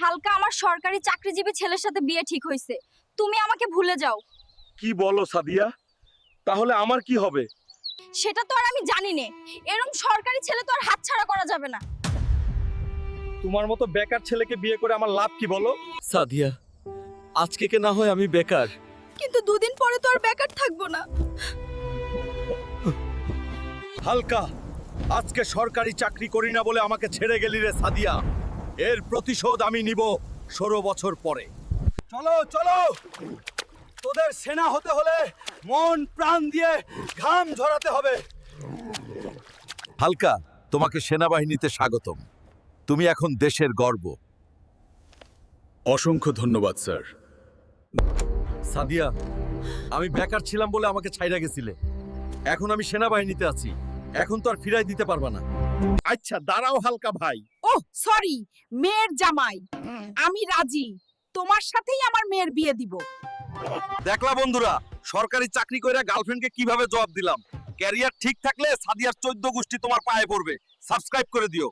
হালকা আমার সরকারি চাকরিজীবী ছেলের সাথে বিয়ে ঠিক হয়েছে, তুমি আমাকে ভুলে যাও। কি বলো সাদিয়া? তাহলে আমার কি হবে? সেটা তো আর আমি জানি না, এরকম সরকারি ছেলে তো আর হাতছাড়া করা যাবে না। তোমার মতো বেকার ছেলেকে বিয়ে করে আমার লাভ কি বলো? সাদিয়া, আজকে কে না হয় আমি বেকার, কিন্তু দুদিন পরে তো আর বেকার থাকবো না। হালকা আজকে সরকারি চাকরি করি না বলে আমাকে ছেড়ে গেলি রে সাদিয়া। এর প্রতিশোধ আমি নিব 16 বছর পরে। চলো চলো, তোদের সেনা হতে হলে মন প্রাণ দিয়ে ঘাম ঝরাতে হবে। হালকা, তোমাকে সেনাবাহিনীতে স্বাগতম। তুমি এখন দেশের গর্ব। অসংখ্য ধন্যবাদ স্যার। সাদিয়া, আমি বেকার ছিলাম বলে আমাকে ছাইড়া গেছিলে, এখন আমি সেনাবাহিনীতে আছি, এখন তো আর ফিরাই দিতে পারবা না। আচ্ছা দাঁড়াও হালকা ভাই। ওহ সরি, মেয়ের জামাই, আমি রাজি, তোমার সাথেই আমার মেয়ের বিয়ে দিব। দেখলা বন্ধুরা, সরকারি চাকরি কইরা গার্লফ্রেন্ডকে কিভাবে জবাব দিলাম। ক্যারিয়ার ঠিক থাকলে সাদিয়ার 14 গোষ্ঠী তোমার পায়ে পড়বে। সাবস্ক্রাইব করে দিও।